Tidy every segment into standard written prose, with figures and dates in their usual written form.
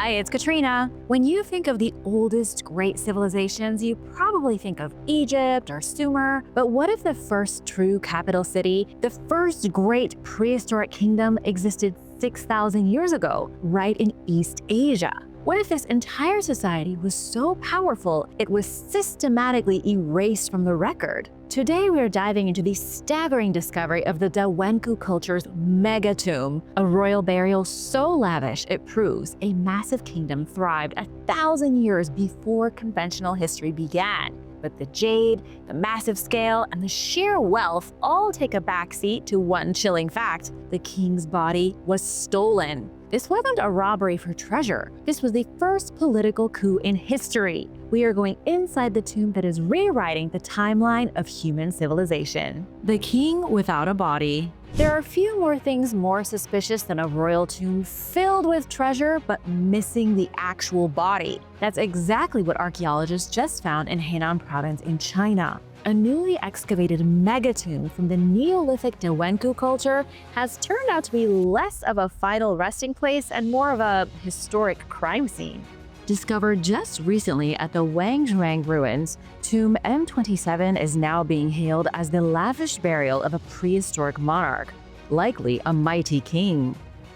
Hi, it's Katrina. When you think of the oldest great civilizations, you probably think of Egypt or Sumer. But what if the first true capital city, the first great prehistoric kingdom, existed 6,000 years ago, right in East Asia? What if this entire society was so powerful it was systematically erased from the record? Today we're diving into the staggering discovery of the Dawenku culture's mega-tomb, a royal burial so lavish it proves a massive kingdom thrived 1,000 years before conventional history began. But the jade, the massive scale, and the sheer wealth all take a backseat to one chilling fact: the king's body was stolen. This wasn't a robbery for treasure. This was the first political coup in history. We are going inside the tomb that is rewriting the timeline of human civilization. The king without a body. There are few more things more suspicious than a royal tomb filled with treasure but missing the actual body. That's exactly what archaeologists just found in Henan province in China. A newly excavated megatomb from the Neolithic Dawenku culture has turned out to be less of a final resting place and more of a historic crime scene. Discovered just recently at the Wangzhuang ruins, tomb M27 is now being hailed as the lavish burial of a prehistoric monarch, likely a mighty king.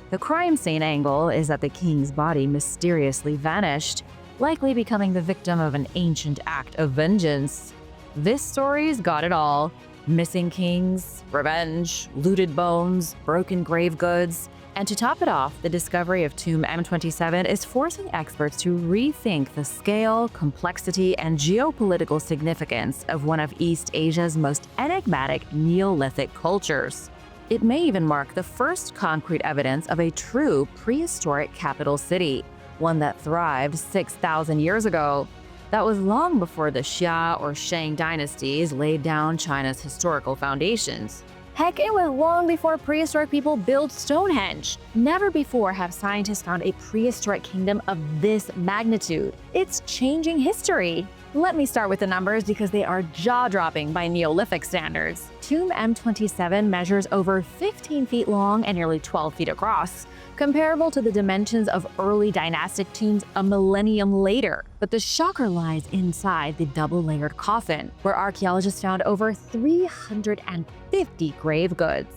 The crime scene angle is that the king's body mysteriously vanished, likely becoming the victim of an ancient act of vengeance. This story's got it all: missing kings, revenge, looted bones, broken grave goods. And to top it off, the discovery of tomb M27 is forcing experts to rethink the scale, complexity, and geopolitical significance of one of East Asia's most enigmatic Neolithic cultures. It may even mark the first concrete evidence of a true prehistoric capital city, one that thrived 6,000 years ago. That was long before the Xia or Shang dynasties laid down China's historical foundations. Heck, it was long before prehistoric people built Stonehenge. Never before have scientists found a prehistoric kingdom of this magnitude. It's changing history. Let me start with the numbers because they are jaw-dropping by Neolithic standards. Tomb M27 measures over 15 feet long and nearly 12 feet across, comparable to the dimensions of early dynastic tombs a millennium later. But the shocker lies inside the double-layered coffin, where archaeologists found over 350 grave goods.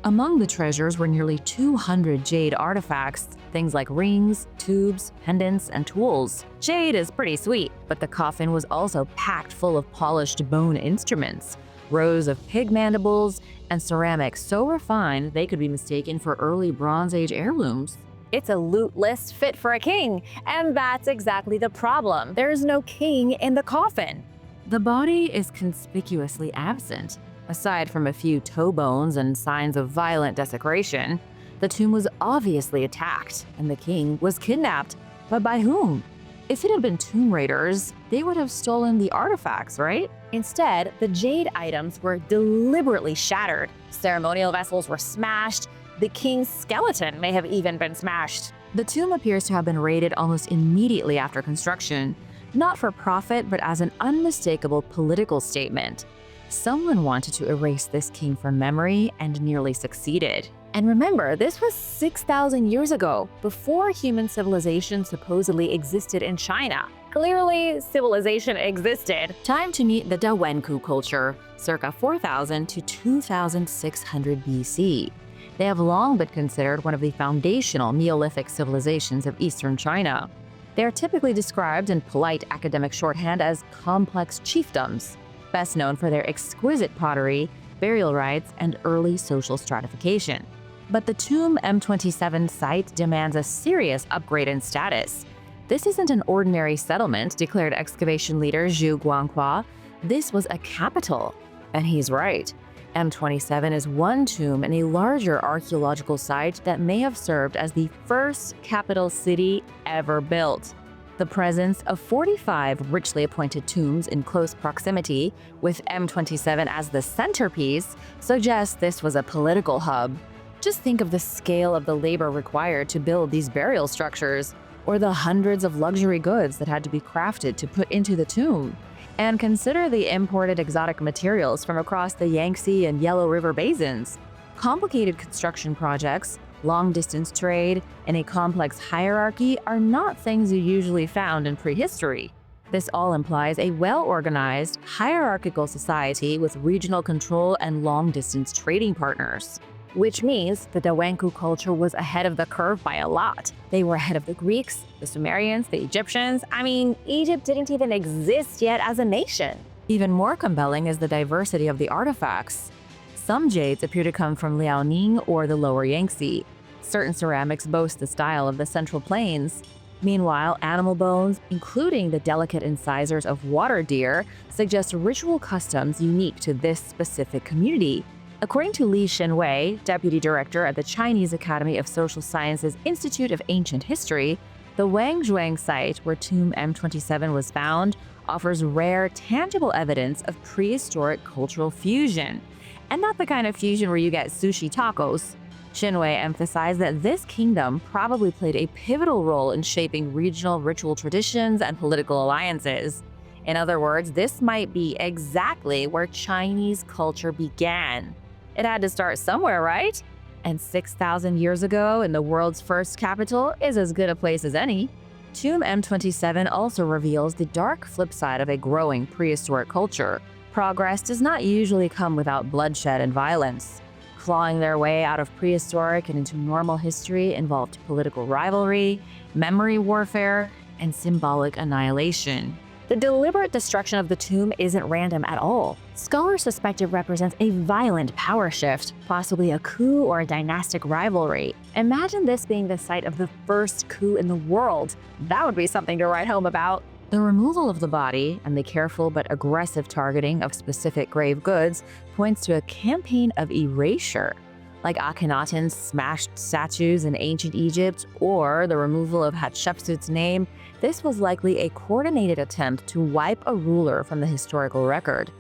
Among the treasures were nearly 200 jade artifacts, things like rings, tubes, pendants, and tools. Jade is pretty sweet, but the coffin was also packed full of polished bone instruments, rows of pig mandibles, and ceramics so refined they could be mistaken for early Bronze Age heirlooms. It's a loot list fit for a king, and that's exactly the problem. There's no king in the coffin. The body is conspicuously absent. Aside from a few toe bones and signs of violent desecration, the tomb was obviously attacked, and the king was kidnapped. But by whom? If it had been tomb raiders, they would have stolen the artifacts, right? Instead, the jade items were deliberately shattered. Ceremonial vessels were smashed. The king's skeleton may have even been smashed. The tomb appears to have been raided almost immediately after construction, not for profit, but as an unmistakable political statement. Someone wanted to erase this king from memory and nearly succeeded. And remember, this was 6,000 years ago, before human civilization supposedly existed in China. Clearly, civilization existed. Time to meet the Dawenku culture, circa 4,000 to 2,600 BC. They have long been considered one of the foundational Neolithic civilizations of eastern China. They are typically described in polite academic shorthand as complex chiefdoms, best known for their exquisite pottery, burial rites, and early social stratification. But the tomb M27 site demands a serious upgrade in status. This isn't an ordinary settlement, declared excavation leader Zhu Guanghua. This was a capital. And he's right. M27 is one tomb in a larger archaeological site that may have served as the first capital city ever built. The presence of 45 richly appointed tombs in close proximity, with M27 as the centerpiece, suggests this was a political hub. Just think of the scale of the labor required to build these burial structures, or the hundreds of luxury goods that had to be crafted to put into the tomb. And consider the imported exotic materials from across the Yangtze and Yellow River basins. Complicated construction projects, long-distance trade, and a complex hierarchy are not things you usually found in prehistory. This all implies a well-organized, hierarchical society with regional control and long-distance trading partners. Which means the Dawenku culture was ahead of the curve by a lot. They were ahead of the Greeks, the Sumerians, the Egyptians. I mean, Egypt didn't even exist yet as a nation. Even more compelling is the diversity of the artifacts. Some jades appear to come from Liaoning or the lower Yangtze. Certain ceramics boast the style of the Central Plains. Meanwhile, animal bones, including the delicate incisors of water deer, suggest ritual customs unique to this specific community. According to Li Shenwei, deputy director at the Chinese Academy of Social Sciences Institute of Ancient History, the Wangzhuang site where tomb M27 was found offers rare, tangible evidence of prehistoric cultural fusion. And not the kind of fusion where you get sushi tacos. Shenwei emphasized that this kingdom probably played a pivotal role in shaping regional ritual traditions and political alliances. In other words, this might be exactly where Chinese culture began. It had to start somewhere, right? And 6,000 years ago, in the world's first capital, is as good a place as any. Tomb M27 also reveals the dark flip side of a growing prehistoric culture. Progress does not usually come without bloodshed and violence. Clawing their way out of prehistoric and into normal history involved political rivalry, memory warfare, and symbolic annihilation. The deliberate destruction of the tomb isn't random at all. Scholars suspect it represents a violent power shift, possibly a coup or a dynastic rivalry. Imagine this being the site of the first coup in the world. That would be something to write home about. The removal of the body and the careful but aggressive targeting of specific grave goods points to a campaign of erasure. Like Akhenaten's smashed statues in ancient Egypt or the removal of Hatshepsut's name, this was likely a coordinated attempt to wipe a ruler from the historical record,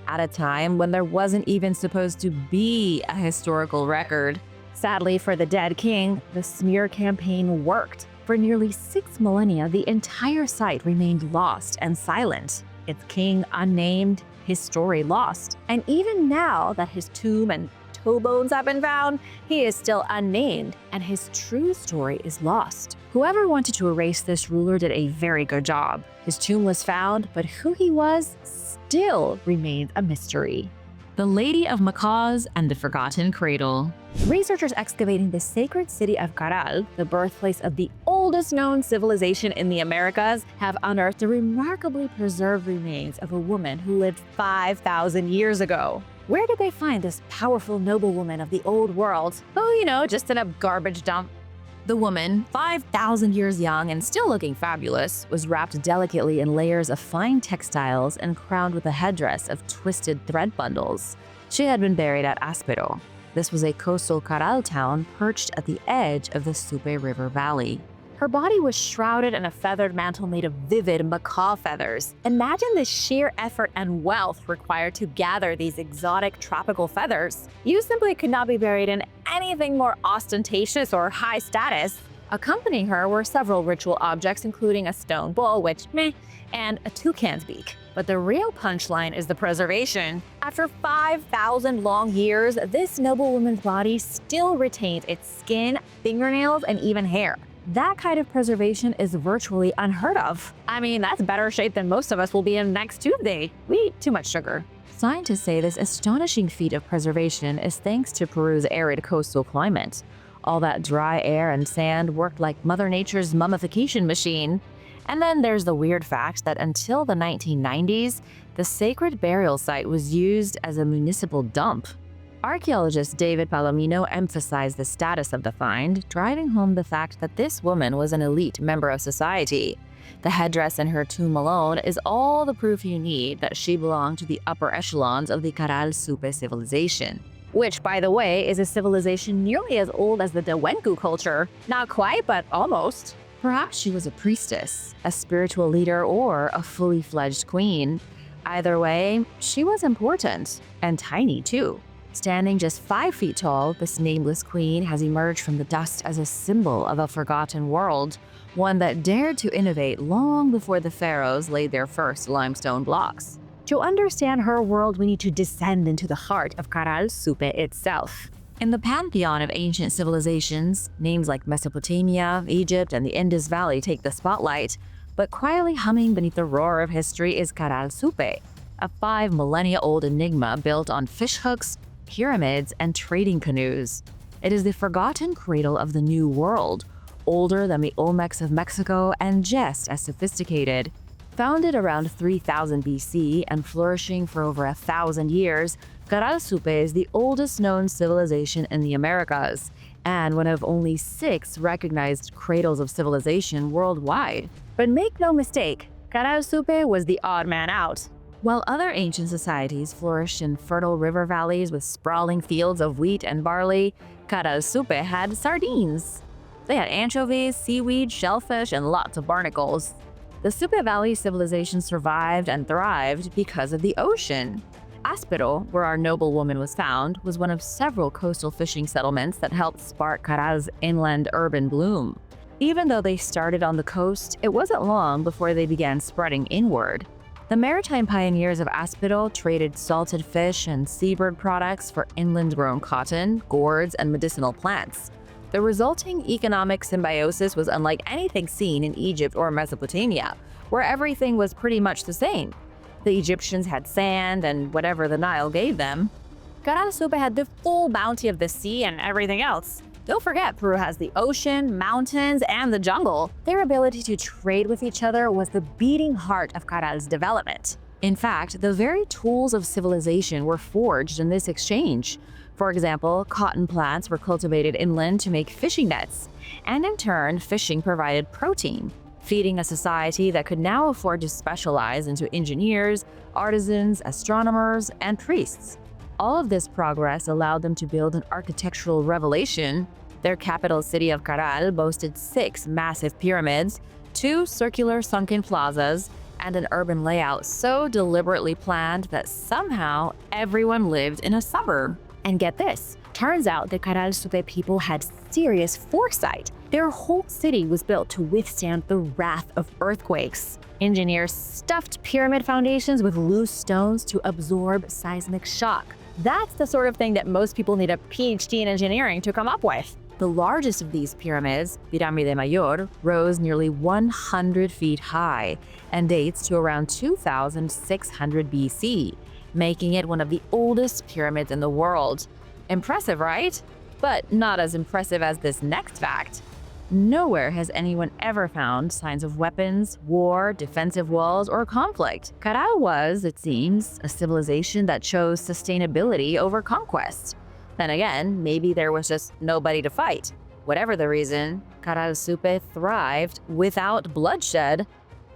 at a time when there wasn't even supposed to be a historical record. Sadly for the dead king, the smear campaign worked. For nearly 6 millennia, the entire site remained lost and silent. Its king unnamed, his story lost. And even now that his tomb and toe bones have been found, he is still unnamed, and his true story is lost. Whoever wanted to erase this ruler did a very good job. His tomb was found, but who he was still remains a mystery. The Lady of Macaws and the Forgotten Cradle. Researchers excavating the sacred city of Cradle, the birthplace of the oldest known civilization in the Americas, have unearthed the remarkably preserved remains of a woman who lived 5,000 years ago. Where did they find this powerful noblewoman of the old world? Oh, just in a garbage dump. The woman, 5,000 years young and still looking fabulous, was wrapped delicately in layers of fine textiles and crowned with a headdress of twisted thread bundles. She had been buried at Aspero. This was a coastal Cradle town perched at the edge of the Supe River Valley. Her body was shrouded in a feathered mantle made of vivid macaw feathers. Imagine the sheer effort and wealth required to gather these exotic tropical feathers. You simply could not be buried in anything more ostentatious or high status. Accompanying her were several ritual objects, including a stone bowl, which meh, and a toucan's beak. But the real punchline is the preservation. After 5,000 long years, this noblewoman's body still retains its skin, fingernails, and even hair. That kind of preservation is virtually unheard of. I mean, that's better shape than most of us will be in next Tuesday. We eat too much sugar. Scientists say this astonishing feat of preservation is thanks to Peru's arid coastal climate. All that dry air and sand worked like Mother Nature's mummification machine. And then there's the weird fact that until the 1990s, the sacred burial site was used as a municipal dump. Archaeologist David Palomino emphasized the status of the find, driving home the fact that this woman was an elite member of society. The headdress in her tomb alone is all the proof you need that she belonged to the upper echelons of the Cradle Supe civilization. Which, by the way, is a civilization nearly as old as the Dawenku culture. Not quite, but almost. Perhaps she was a priestess, a spiritual leader, or a fully fledged queen. Either way, she was important, and tiny too. Standing just 5 feet tall, this nameless queen has emerged from the dust as a symbol of a forgotten world, one that dared to innovate long before the pharaohs laid their first limestone blocks. To understand her world, we need to descend into the heart of Cradle Supe itself. In the pantheon of ancient civilizations, names like Mesopotamia, Egypt, and the Indus Valley take the spotlight, but quietly humming beneath the roar of history is Cradle, a 5 millennia-old enigma built on fishhooks, pyramids, and trading canoes. It is the forgotten cradle of the New World, older than the Olmecs of Mexico and just as sophisticated. Founded around 3000 BC and flourishing for over 1,000 years, Cradle is the oldest known civilization in the Americas, and one of only 6 recognized cradles of civilization worldwide. But make no mistake, Cradle was the odd man out. While other ancient societies flourished in fertile river valleys with sprawling fields of wheat and barley, Cradle had sardines. They had anchovies, seaweed, shellfish, and lots of barnacles. The Supe Valley civilization survived and thrived because of the ocean. Aspero, where our noblewoman was found, was one of several coastal fishing settlements that helped spark Cradle's inland urban bloom. Even though they started on the coast, it wasn't long before they began spreading inward. The maritime pioneers of Aspero traded salted fish and seabird products for inland-grown cotton, gourds, and medicinal plants. The resulting economic symbiosis was unlike anything seen in Egypt or Mesopotamia, where everything was pretty much the same. The Egyptians had sand and whatever the Nile gave them. Cradle had the full bounty of the sea and everything else. Don't forget, Peru has the ocean, mountains, and the jungle. Their ability to trade with each other was the beating heart of Cradle's development. In fact, the very tools of civilization were forged in this exchange. For example, cotton plants were cultivated inland to make fishing nets, and in turn, fishing provided protein, feeding a society that could now afford to specialize into engineers, artisans, astronomers, and priests. All of this progress allowed them to build an architectural revelation. Their capital city of Cradle boasted 6 massive pyramids, 2 circular sunken plazas, and an urban layout so deliberately planned that somehow everyone lived in a suburb. And get this, turns out the Cradle people had serious foresight. Their whole city was built to withstand the wrath of earthquakes. Engineers stuffed pyramid foundations with loose stones to absorb seismic shock. That's the sort of thing that most people need a PhD in engineering to come up with. The largest of these pyramids, Pirámide Mayor, rose nearly 100 feet high and dates to around 2600 BC, making it one of the oldest pyramids in the world. Impressive, right? But not as impressive as this next fact. Nowhere has anyone ever found signs of weapons, war, defensive walls, or conflict. Cradle was, it seems, a civilization that chose sustainability over conquest. Then again, maybe there was just nobody to fight. Whatever the reason, Cradle thrived without bloodshed.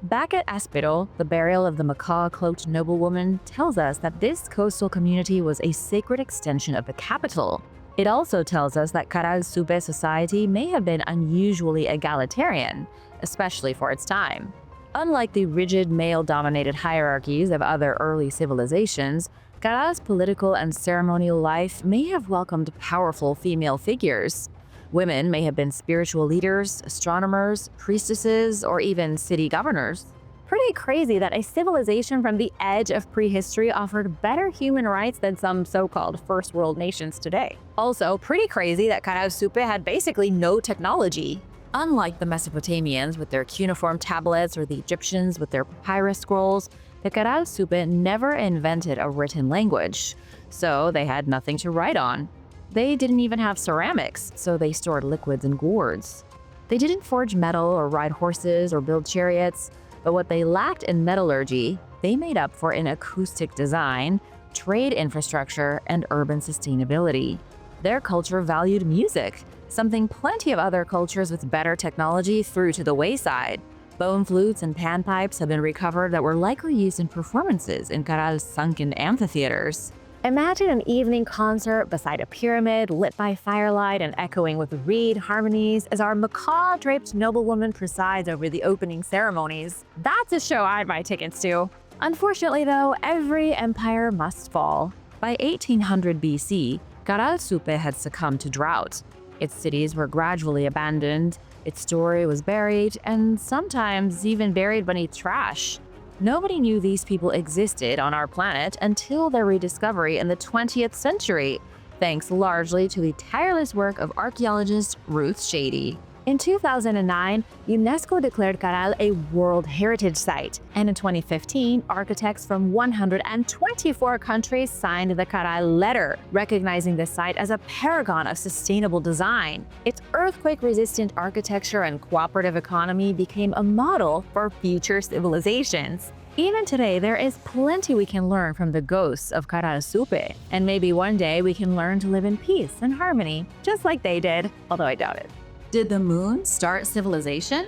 Back at Aspero, the burial of the Macaw-cloaked noblewoman tells us that this coastal community was a sacred extension of the capital. It also tells us that Cradle society may have been unusually egalitarian, especially for its time. Unlike the rigid male-dominated hierarchies of other early civilizations, Cradle's political and ceremonial life may have welcomed powerful female figures. Women may have been spiritual leaders, astronomers, priestesses, or even city governors. Pretty crazy that a civilization from the edge of prehistory offered better human rights than some so-called first world nations today. Also, pretty crazy that Cradle had basically no technology. Unlike the Mesopotamians with their cuneiform tablets or the Egyptians with their papyrus scrolls, the Cradle never invented a written language, so they had nothing to write on. They didn't even have ceramics, so they stored liquids in gourds. They didn't forge metal or ride horses or build chariots, but what they lacked in metallurgy, they made up for in acoustic design, trade infrastructure, and urban sustainability. Their culture valued music, something plenty of other cultures with better technology threw to the wayside. Bone flutes and panpipes have been recovered that were likely used in performances in Cradle's sunken amphitheaters. Imagine an evening concert beside a pyramid lit by firelight and echoing with reed harmonies as our macaw-draped noblewoman presides over the opening ceremonies. That's a show I'd buy tickets to. Unfortunately though, every empire must fall. By 1800 BC, Cradle had succumbed to drought. Its cities were gradually abandoned, its story was buried, and sometimes even buried beneath trash. Nobody knew these people existed on our planet until their rediscovery in the 20th century. thanks largely to the tireless work of archaeologist Ruth Shady. In 2009, UNESCO declared Cradle a World Heritage Site, and in 2015, architects from 124 countries signed the Cradle Letter, recognizing the site as a paragon of sustainable design. Its earthquake-resistant architecture and cooperative economy became a model for future civilizations. Even today, there is plenty we can learn from the ghosts of Cradle Supe, and maybe one day we can learn to live in peace and harmony, just like they did, although I doubt it. Did the moon start civilization?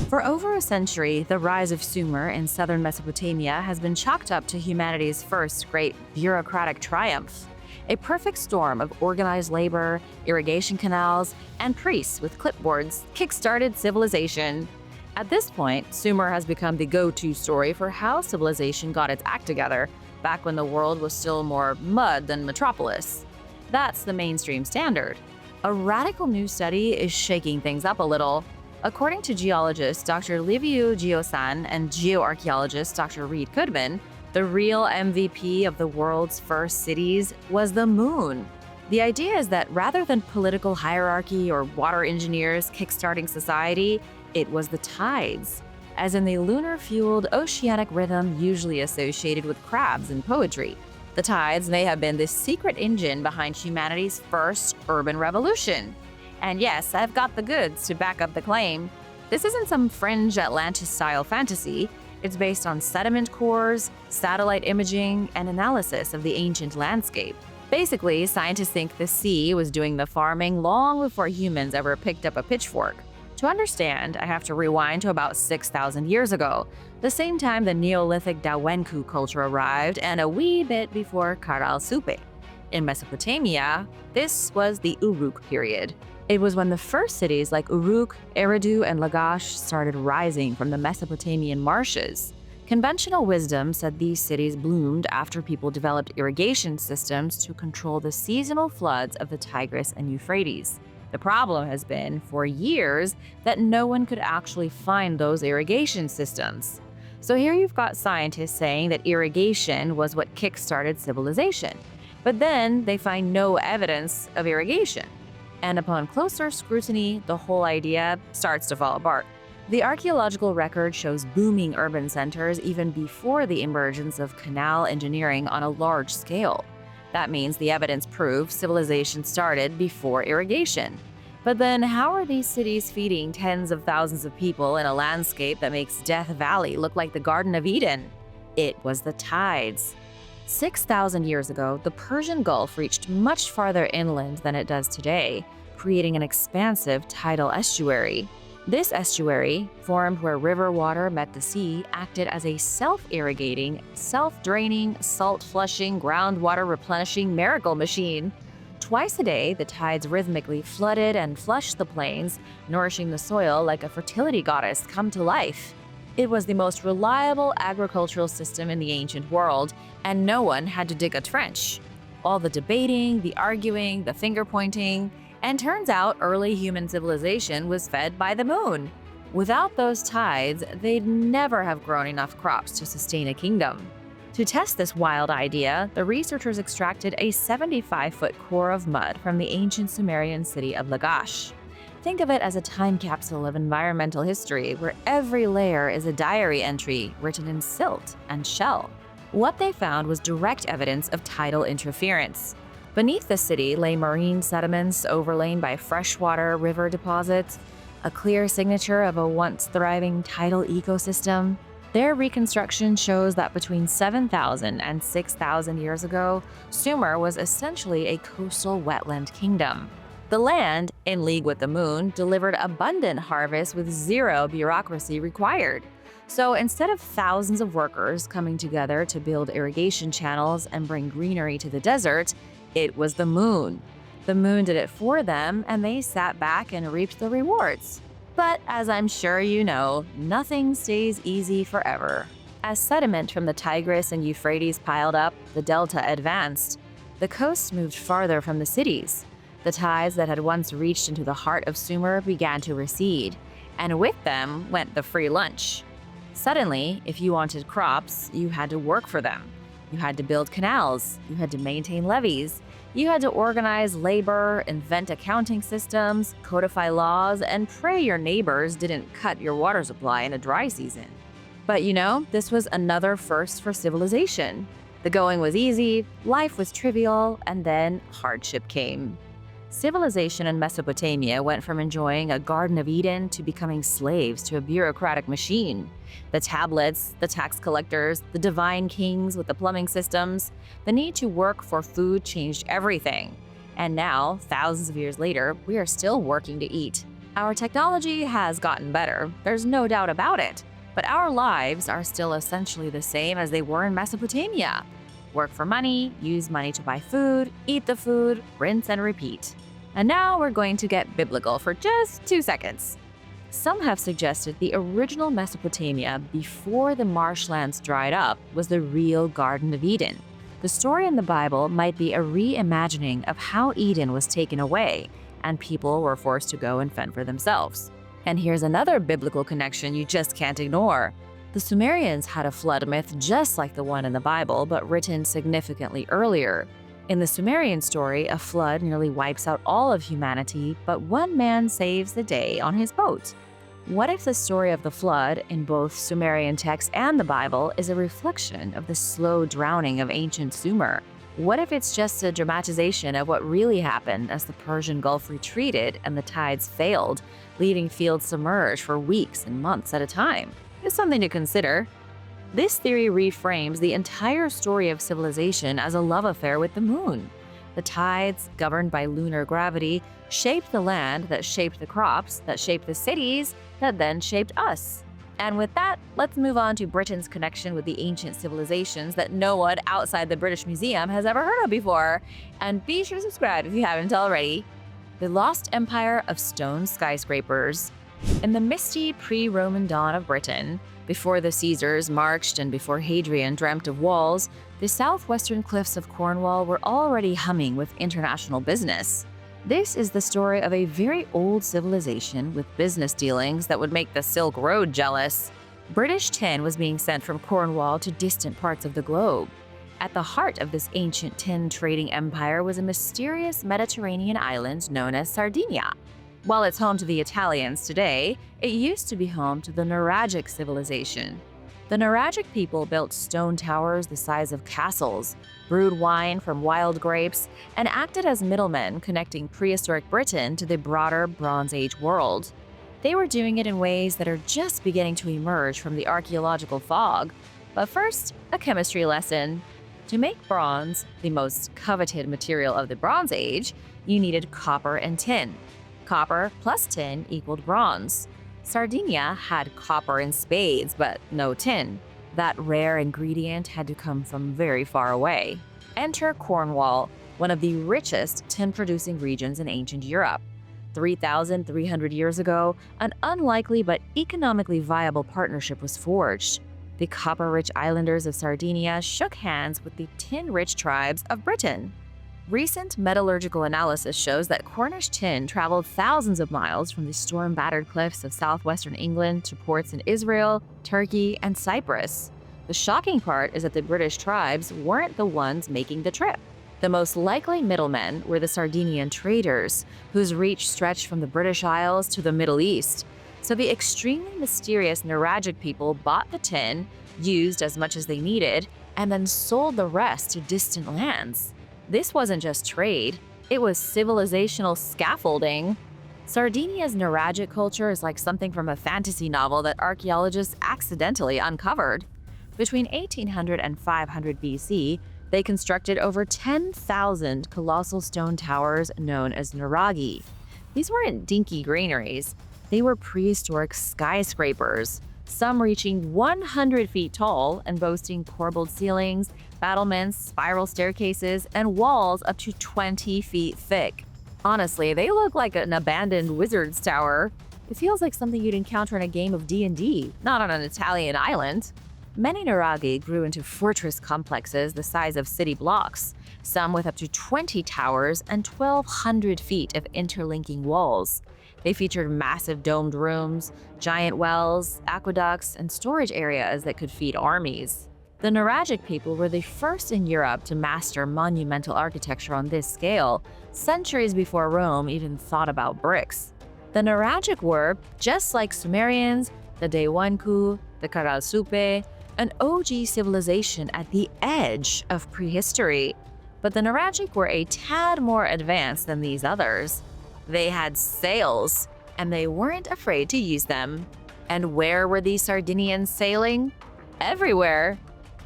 For over a century, the rise of Sumer in southern Mesopotamia has been chalked up to humanity's first great bureaucratic triumph. A perfect storm of organized labor, irrigation canals, and priests with clipboards kick-started civilization. At this point, Sumer has become the go-to story for how civilization got its act together, back when the world was still more mud than metropolis. That's the mainstream standard. A radical new study is shaking things up a little. According to geologist Dr. Liviu Giosan and geoarchaeologist Dr. Reed Goodman, the real MVP of the world's first cities was the moon. The idea is that rather than political hierarchy or water engineers kickstarting society, it was the tides, as in the lunar-fueled oceanic rhythm usually associated with crabs in poetry. The tides may have been the secret engine behind humanity's first urban revolution. And yes, I've got the goods to back up the claim. This isn't some fringe Atlantis-style fantasy. It's based on sediment cores, satellite imaging, and analysis of the ancient landscape. Basically, scientists think the sea was doing the farming long before humans ever picked up a pitchfork. To understand, I have to rewind to about 6,000 years ago, the same time the Neolithic Dawenku culture arrived and a wee bit before Cradle Supe. In Mesopotamia, this was the Uruk period. It was when the first cities like Uruk, Eridu, and Lagash started rising from the Mesopotamian marshes. Conventional wisdom said these cities bloomed after people developed irrigation systems to control the seasonal floods of the Tigris and Euphrates. The problem has been, for years, that no one could actually find those irrigation systems. So here you've got scientists saying that irrigation was what kick-started civilization. But then they find no evidence of irrigation. And upon closer scrutiny, the whole idea starts to fall apart. The archaeological record shows booming urban centers even before the emergence of canal engineering on a large scale. That means the evidence proves civilization started before irrigation. But then how are these cities feeding tens of thousands of people in a landscape that makes Death Valley look like the Garden of Eden? It was the tides. 6,000 years ago, the Persian Gulf reached much farther inland than it does today, creating an expansive tidal estuary. This estuary, formed where river water met the sea, acted as a self-irrigating, self-draining, salt-flushing, groundwater replenishing miracle machine. Twice a day, the tides rhythmically flooded and flushed the plains, nourishing the soil like a fertility goddess come to life. It was the most reliable agricultural system in the ancient world, and no one had to dig a trench. All the debating, the arguing, the finger-pointing, and turns out early human civilization was fed by the moon. Without those tides, they'd never have grown enough crops to sustain a kingdom. To test this wild idea, the researchers extracted a 75-foot core of mud from the ancient Sumerian city of Lagash. Think of it as a time capsule of environmental history where every layer is a diary entry written in silt and shell. What they found was direct evidence of tidal interference. Beneath the city lay marine sediments overlain by freshwater river deposits, a clear signature of a once thriving tidal ecosystem. Their reconstruction shows that between 7,000 and 6,000 years ago, Sumer was essentially a coastal wetland kingdom. The land, in league with the moon, delivered abundant harvests with zero bureaucracy required. So instead of thousands of workers coming together to build irrigation channels and bring greenery to the desert, it was the moon. The moon did it for them, and they sat back and reaped the rewards. But as I'm sure you know, nothing stays easy forever. As sediment from the Tigris and Euphrates piled up, the delta advanced. The coast moved farther from the cities. The tides that had once reached into the heart of Sumer began to recede, and with them went the free lunch. Suddenly, if you wanted crops, you had to work for them. You had to build canals, you had to maintain levees, You had to organize labor, invent accounting systems, codify laws, and pray your neighbors didn't cut your water supply in a dry season. But this was another first for civilization. The going was easy, life was trivial, and then hardship came. Civilization in Mesopotamia went from enjoying a Garden of Eden to becoming slaves to a bureaucratic machine. The tablets, the tax collectors, the divine kings with the plumbing systems, the need to work for food changed everything. And now, thousands of years later, we are still working to eat. Our technology has gotten better, there's no doubt about it. But our lives are still essentially the same as they were in Mesopotamia. Work for money, use money to buy food, eat the food, rinse and repeat. And now we're going to get biblical for just 2 seconds. Some have suggested the original Mesopotamia before the marshlands dried up was the real Garden of Eden. The story in the Bible might be a reimagining of how Eden was taken away and people were forced to go and fend for themselves. And here's another biblical connection you just can't ignore. The Sumerians had a flood myth just like the one in the Bible, but written significantly earlier. In the Sumerian story, a flood nearly wipes out all of humanity, but one man saves the day on his boat. What if the story of the flood in both Sumerian texts and the Bible is a reflection of the slow drowning of ancient Sumer? What if it's just a dramatization of what really happened as the Persian Gulf retreated and the tides failed, leaving fields submerged for weeks and months at a time? It's something to consider. This theory reframes the entire story of civilization as a love affair with the moon. The tides, governed by lunar gravity, shaped the land that shaped the crops, that shaped the cities, that then shaped us. And with that, let's move on to Britain's connection with the ancient civilizations that no one outside the British Museum has ever heard of before. And be sure to subscribe if you haven't already. The Lost Empire of Stone Skyscrapers. In the misty pre-Roman dawn of Britain, before the Caesars marched and before Hadrian dreamt of walls, the southwestern cliffs of Cornwall were already humming with international business. This is the story of a very old civilization with business dealings that would make the Silk Road jealous. British tin was being sent from Cornwall to distant parts of the globe. At the heart of this ancient tin trading empire was a mysterious Mediterranean island known as Sardinia. While it's home to the Italians today, it used to be home to the Nuragic civilization. The Nuragic people built stone towers the size of castles, brewed wine from wild grapes, and acted as middlemen connecting prehistoric Britain to the broader Bronze Age world. They were doing it in ways that are just beginning to emerge from the archaeological fog. But first, a chemistry lesson. To make bronze, the most coveted material of the Bronze Age, you needed copper and tin. Copper plus tin equaled bronze. Sardinia had copper in spades, but no tin. That rare ingredient had to come from very far away. Enter Cornwall, one of the richest tin-producing regions in ancient Europe. 3,300 years ago, an unlikely but economically viable partnership was forged. The copper-rich islanders of Sardinia shook hands with the tin-rich tribes of Britain. Recent metallurgical analysis shows that Cornish tin traveled thousands of miles from the storm-battered cliffs of southwestern England to ports in Israel, Turkey, and Cyprus. The shocking part is that the British tribes weren't the ones making the trip. The most likely middlemen were the Sardinian traders, whose reach stretched from the British Isles to the Middle East. So the extremely mysterious Nuragic people bought the tin, used as much as they needed, and then sold the rest to distant lands. This wasn't just trade, it was civilizational scaffolding. Sardinia's Nuragic culture is like something from a fantasy novel that archaeologists accidentally uncovered. Between 1800 and 500 BC, they constructed over 10,000 colossal stone towers known as nuraghi. These weren't dinky granaries, they were prehistoric skyscrapers, some reaching 100 feet tall and boasting corbelled ceilings, battlements, spiral staircases, and walls up to 20 feet thick. Honestly, they look like an abandoned wizard's tower. It feels like something you'd encounter in a game of D&D, not on an Italian island. Many nuraghi grew into fortress complexes the size of city blocks, some with up to 20 towers and 1,200 feet of interlinking walls. They featured massive domed rooms, giant wells, aqueducts, and storage areas that could feed armies. The Nuragic people were the first in Europe to master monumental architecture on this scale, centuries before Rome even thought about bricks. The Nuragic were, just like Sumerians, the Dewanku, the Karalsupe, an OG civilization at the edge of prehistory. But the Nuragic were a tad more advanced than these others. They had sails, and they weren't afraid to use them. And where were these Sardinians sailing? Everywhere.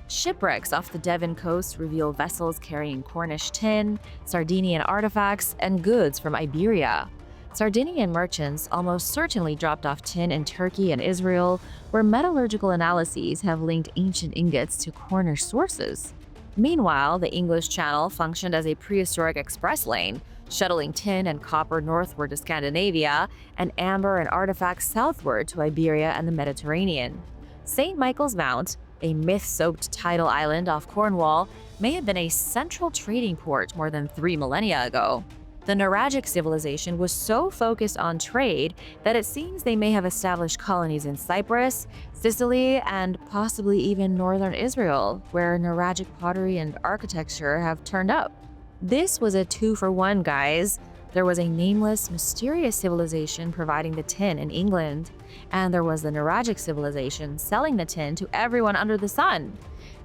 Shipwrecks off the Devon coast reveal vessels carrying Cornish tin, Sardinian artifacts, and goods from Iberia. Sardinian merchants almost certainly dropped off tin in Turkey and Israel, where metallurgical analyses have linked ancient ingots to Cornish sources. Meanwhile, the English Channel functioned as a prehistoric express lane, shuttling tin and copper northward to Scandinavia and amber and artifacts southward to Iberia and the Mediterranean. St. Michael's Mount, a myth-soaked tidal island off Cornwall, may have been a central trading port more than 3 millennia ago. The Nuragic civilization was so focused on trade that it seems they may have established colonies in Cyprus, Sicily, and possibly even northern Israel, where Nuragic pottery and architecture have turned up. This was a 2-for-1, guys. There was a nameless, mysterious civilization providing the tin in England, and there was the Nuragic civilization selling the tin to everyone under the sun.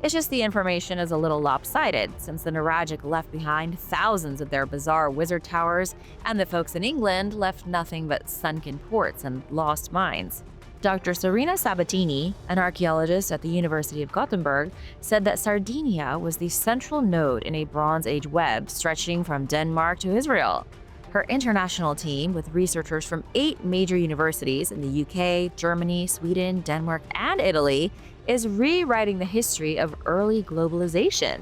It's just the information is a little lopsided, since the Nuragic left behind thousands of their bizarre wizard towers, and the folks in England left nothing but sunken ports and lost mines. Dr. Serena Sabatini, an archaeologist at the University of Gothenburg, said that Sardinia was the central node in a Bronze Age web stretching from Denmark to Israel. Her international team, with researchers from 8 major universities in the UK, Germany, Sweden, Denmark, and Italy, is rewriting the history of early globalization.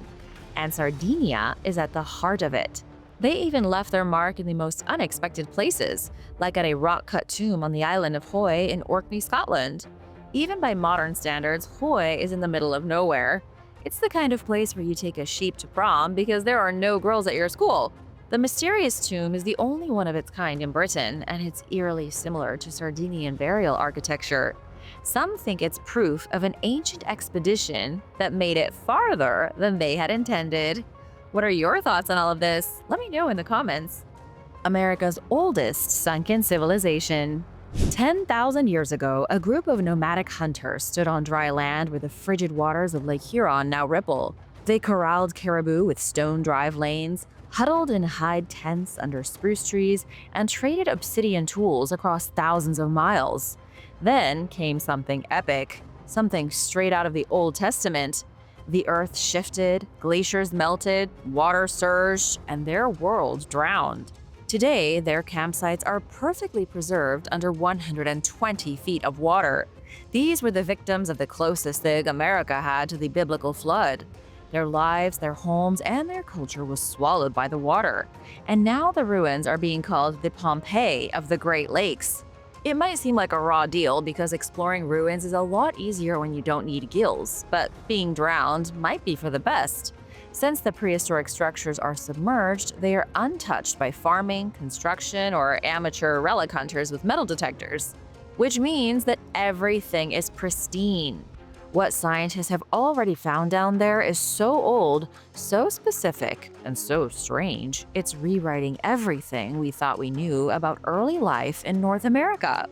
And Sardinia is at the heart of it. They even left their mark in the most unexpected places, like at a rock-cut tomb on the island of Hoy in Orkney, Scotland. Even by modern standards, Hoy is in the middle of nowhere. It's the kind of place where you take a sheep to prom because there are no girls at your school. The mysterious tomb is the only one of its kind in Britain, and it's eerily similar to Sardinian burial architecture. Some think it's proof of an ancient expedition that made it farther than they had intended. What are your thoughts on all of this? Let me know in the comments. America's oldest sunken civilization. 10,000 years ago, a group of nomadic hunters stood on dry land where the frigid waters of Lake Huron now ripple. They corralled caribou with stone drive lanes, huddled in hide tents under spruce trees, and traded obsidian tools across thousands of miles. Then came something epic, something straight out of the Old Testament. The earth shifted, glaciers melted, water surged, and their world drowned. Today, their campsites are perfectly preserved under 120 feet of water. These were the victims of the closest thing America had to the biblical flood. Their lives, their homes, and their culture was swallowed by the water. And now the ruins are being called the Pompeii of the Great Lakes. It might seem like a raw deal because exploring ruins is a lot easier when you don't need gills, but being drowned might be for the best. Since the prehistoric structures are submerged, they are untouched by farming, construction, or amateur relic hunters with metal detectors, which means that everything is pristine. What scientists have already found down there is so old, so specific, and so strange, it's rewriting everything we thought we knew about early life in North America.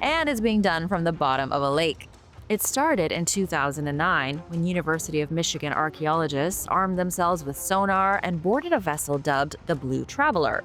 And it's being done from the bottom of a lake. It started in 2009 when University of Michigan archaeologists armed themselves with sonar and boarded a vessel dubbed the Blue Traveler.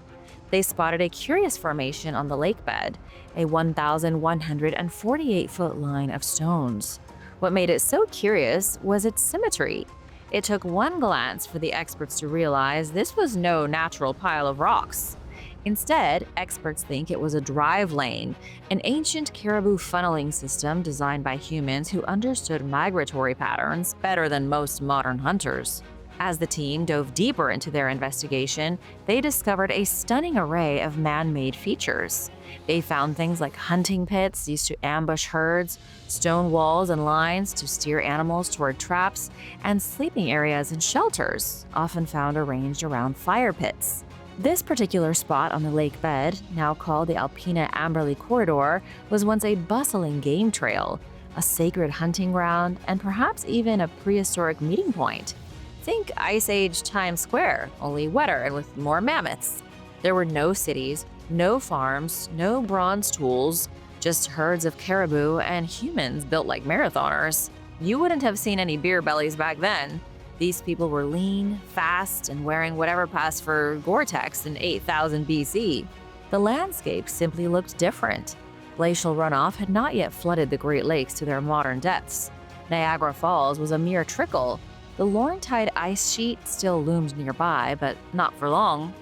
They spotted a curious formation on the lake bed, a 1,148-foot line of stones. What made it so curious was its symmetry. It took one glance for the experts to realize this was no natural pile of rocks. Instead, experts think it was a drive lane, an ancient caribou funneling system designed by humans who understood migratory patterns better than most modern hunters. As the team dove deeper into their investigation, they discovered a stunning array of man-made features. They found things like hunting pits used to ambush herds, stone walls and lines to steer animals toward traps, and sleeping areas and shelters, often found arranged around fire pits. This particular spot on the lake bed, now called the Alpina Amberley Corridor, was once a bustling game trail. a sacred hunting ground, and perhaps even a prehistoric meeting point. Think Ice Age Times Square, only wetter and with more mammoths. There were no cities, no farms, no bronze tools, just herds of caribou and humans built like marathoners. You wouldn't have seen any beer bellies back then. These people were lean, fast, and wearing whatever passed for Gore-Tex in 8000 BC. The landscape simply looked different. Glacial runoff had not yet flooded the Great Lakes to their modern depths. Niagara Falls was a mere trickle. The Laurentide ice sheet still loomed nearby, but not for long.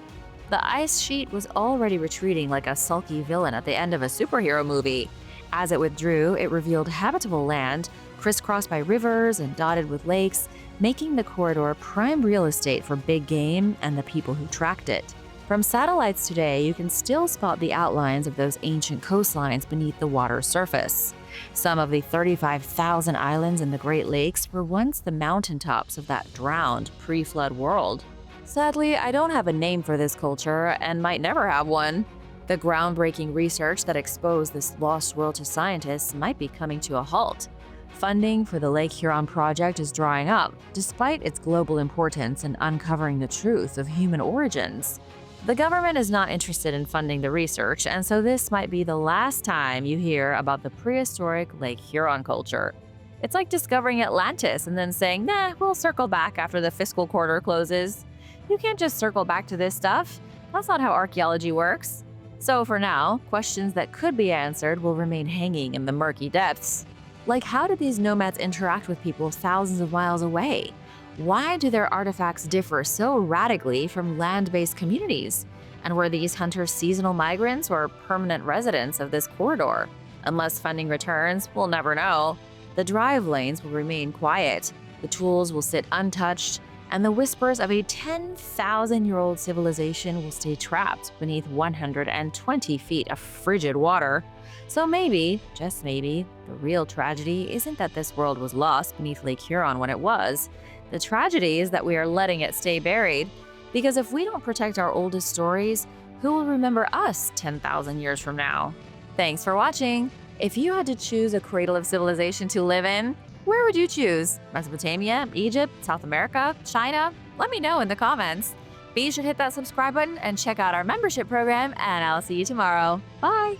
The ice sheet was already retreating like a sulky villain at the end of a superhero movie. As it withdrew, it revealed habitable land, crisscrossed by rivers and dotted with lakes, making the corridor prime real estate for big game and the people who tracked it. From satellites today, you can still spot the outlines of those ancient coastlines beneath the water's surface. Some of the 35,000 islands in the Great Lakes were once the mountaintops of that drowned pre-flood world. Sadly, I don't have a name for this culture and might never have one. The groundbreaking research that exposed this lost world to scientists might be coming to a halt. Funding for the Lake Huron project is drying up, despite its global importance in uncovering the truth of human origins. The government is not interested in funding the research, and so this might be the last time you hear about the prehistoric Lake Huron culture. It's like discovering Atlantis and then saying, nah, we'll circle back after the fiscal quarter closes. You can't just circle back to this stuff. That's not how archaeology works. So for now, questions that could be answered will remain hanging in the murky depths. Like, how did these nomads interact with people thousands of miles away? Why do their artifacts differ so radically from land-based communities? And were these hunters seasonal migrants or permanent residents of this corridor? Unless funding returns, we'll never know. The drive lanes will remain quiet, the tools will sit untouched, and the whispers of a 10,000-year-old civilization will stay trapped beneath 120 feet of frigid water. So maybe, just maybe, the real tragedy isn't that this world was lost beneath Lake Huron when it was. The tragedy is that we are letting it stay buried. Because if we don't protect our oldest stories, who will remember us 10,000 years from now? Thanks for watching! If you had to choose a cradle of civilization to live in, where would you choose? Mesopotamia, Egypt, South America, China? Let me know in the comments. Be sure to hit that subscribe button and check out our membership program, and I'll see you tomorrow. Bye!